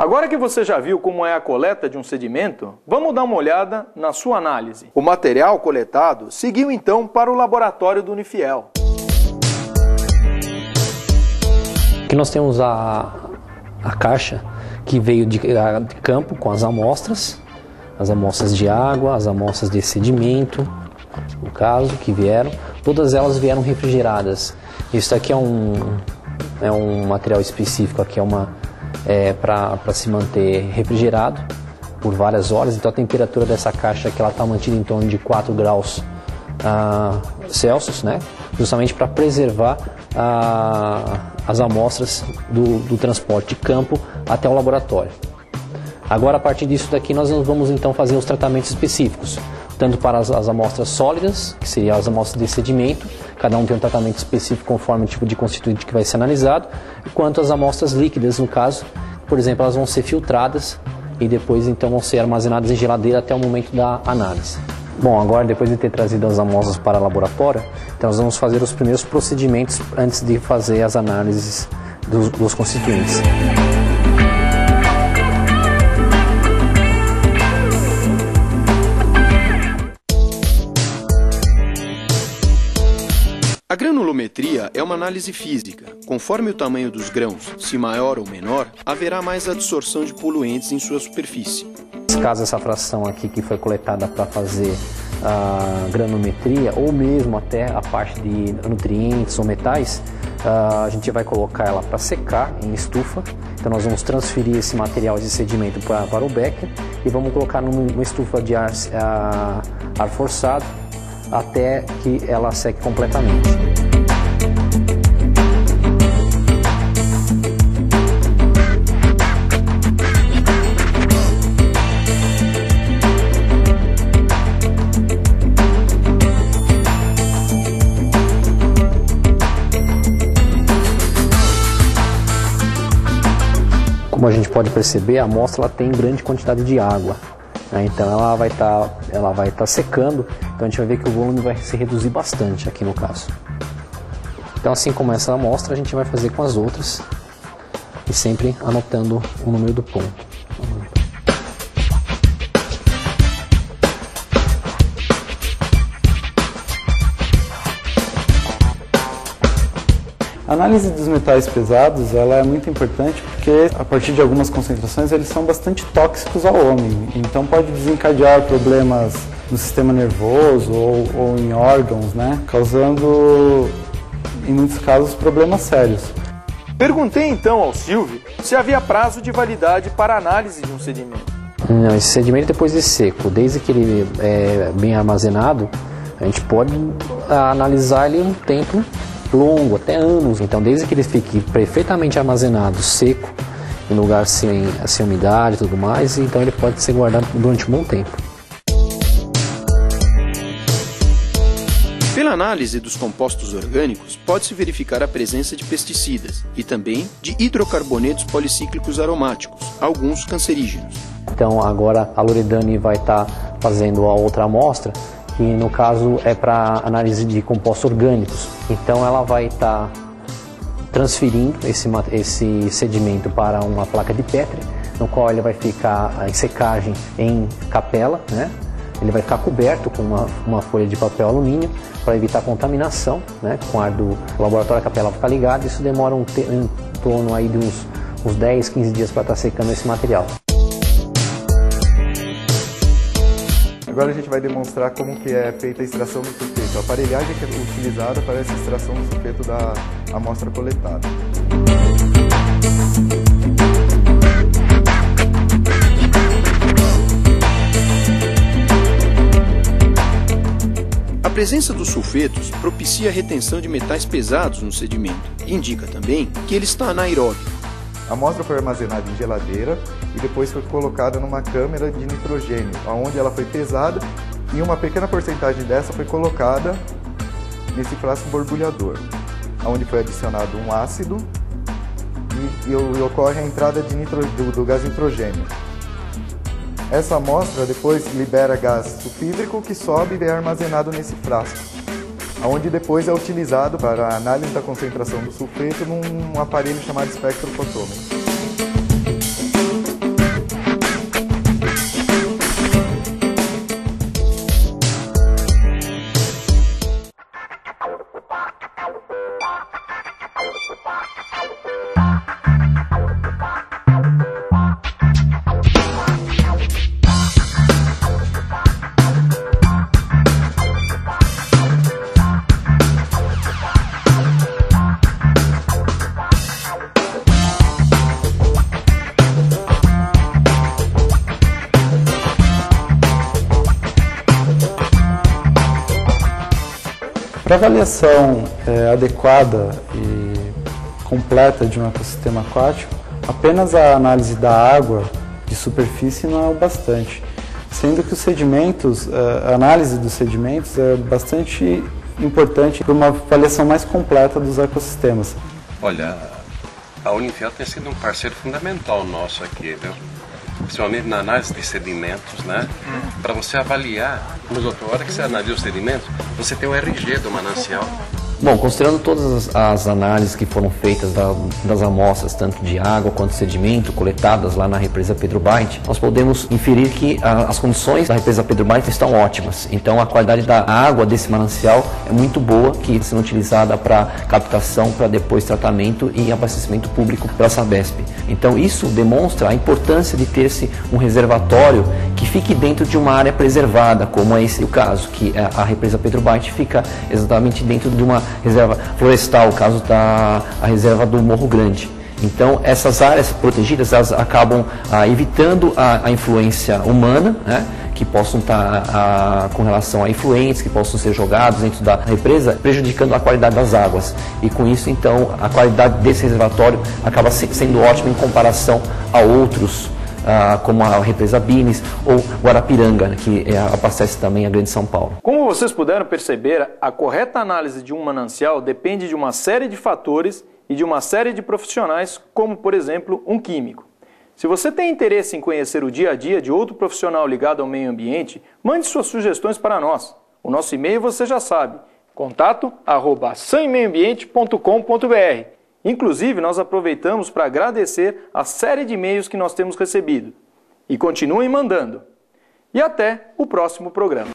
Agora que você já viu como é a coleta de um sedimento, vamos dar uma olhada na sua análise. O material coletado seguiu então para o laboratório do Unifiel. Aqui nós temos a caixa que veio de campo com as amostras de água, as amostras de sedimento, no caso, que vieram. Todas elas vieram refrigeradas. Isso aqui é um material específico, aqui para se manter refrigerado por várias horas. Então a temperatura dessa caixa aqui está mantida em torno de 4 graus Celsius, né? Justamente para preservar as amostras do transporte de campo até o laboratório. Agora, a partir disso daqui, nós vamos então fazer os tratamentos específicos, tanto para as amostras sólidas, que seriam as amostras de sedimento, cada um tem um tratamento específico conforme o tipo de constituinte que vai ser analisado, quanto as amostras líquidas, no caso, por exemplo, elas vão ser filtradas e depois então vão ser armazenadas em geladeira até o momento da análise. Bom, agora depois de ter trazido as amostras para o laboratório, então nós vamos fazer os primeiros procedimentos antes de fazer as análises dos constituintes. A granulometria é uma análise física. Conforme o tamanho dos grãos, se maior ou menor, haverá mais absorção de poluentes em sua superfície. Caso essa fração aqui que foi coletada para fazer a granulometria, ou mesmo até a parte de nutrientes ou metais, a gente vai colocar ela para secar em estufa. Então nós vamos transferir esse material de sedimento para o becker e vamos colocar numa estufa de ar forçado até que ela seque completamente. Como a gente pode perceber, a amostra ela tem grande quantidade de água, né? Então ela vai estar secando, então a gente vai ver que o volume vai se reduzir bastante aqui no caso. Então assim como essa amostra, a gente vai fazer com as outras e sempre anotando o número do ponto. A análise dos metais pesados ela é muito importante porque a partir de algumas concentrações eles são bastante tóxicos ao homem, então pode desencadear problemas no sistema nervoso ou em órgãos, né? Causando em muitos casos problemas sérios. Perguntei então ao Silvio se havia prazo de validade para a análise de um sedimento. Não, esse sedimento depois de seco, desde que ele é bem armazenado, a gente pode analisar ele um tempo longo, até anos. Então desde que ele fique perfeitamente armazenado, seco, em lugar sem umidade e tudo mais, então ele pode ser guardado durante um bom tempo. Pela análise dos compostos orgânicos, pode-se verificar a presença de pesticidas e também de hidrocarbonetos policíclicos aromáticos, alguns cancerígenos. Então agora a Loredane vai estar fazendo a outra amostra, que no caso é para análise de compostos orgânicos. Então ela vai estar transferindo esse sedimento para uma placa de Petri, no qual ele vai ficar em secagem em capela, né? Ele vai ficar coberto com uma folha de papel alumínio para evitar contaminação, né? Com o ar do laboratório, a capela vai ficar ligada. Isso demora em torno aí de uns 10, 15 dias para estar secando esse material. Agora a gente vai demonstrar como que é feita a extração do sulfeto. A aparelhagem que é utilizada para essa extração do sulfeto da amostra coletada. A presença dos sulfetos propicia a retenção de metais pesados no sedimento e indica também que ele está anaeróbio. A amostra foi armazenada em geladeira e depois foi colocada numa câmara de nitrogênio, onde ela foi pesada e uma pequena porcentagem dessa foi colocada nesse frasco borbulhador, onde foi adicionado um ácido e ocorre a entrada do gás nitrogênio. Essa amostra depois libera gás sulfídrico que sobe e é armazenado nesse frasco, onde depois é utilizado para a análise da concentração do sulfeto num aparelho chamado espectrofotômetro. Para avaliação adequada e completa de um ecossistema aquático, apenas a análise da água de superfície não é o bastante, sendo que os sedimentos, a análise dos sedimentos é bastante importante para uma avaliação mais completa dos ecossistemas. Olha, a Unifel tem sido um parceiro fundamental nosso aqui, viu? Principalmente na análise de sedimentos, né? Para você avaliar, a hora que você analisa os sedimentos, você tem o RG do manancial. Bom, considerando todas as análises que foram feitas das amostras, tanto de água quanto de sedimento, coletadas lá na represa Pedro Baite, nós podemos inferir que as condições da represa Pedro Baite estão ótimas. Então a qualidade da água desse manancial é muito boa, que está sendo utilizada para captação, para depois tratamento e abastecimento público pela Sabesp. Então isso demonstra a importância de ter-se um reservatório que fique dentro de uma área preservada, como é esse o caso, que a represa Pedro Baite fica exatamente dentro de uma reserva florestal, o caso da reserva do Morro Grande. Então, essas áreas protegidas, elas acabam evitando a influência humana, né, que possam estar com relação a influentes, que possam ser jogados dentro da represa, prejudicando a qualidade das águas. E com isso, então, a qualidade desse reservatório acaba sendo ótima em comparação a outros, como a represa Bines ou Guarapiranga, que abastece também a Grande São Paulo. Como vocês puderam perceber, a correta análise de um manancial depende de uma série de fatores e de uma série de profissionais, como, por exemplo, um químico. Se você tem interesse em conhecer o dia a dia de outro profissional ligado ao meio ambiente, mande suas sugestões para nós. O nosso e-mail você já sabe, contato@sanmeioambiente.com.br. Inclusive, nós aproveitamos para agradecer a série de e-mails que nós temos recebido. E continuem mandando. E até o próximo programa.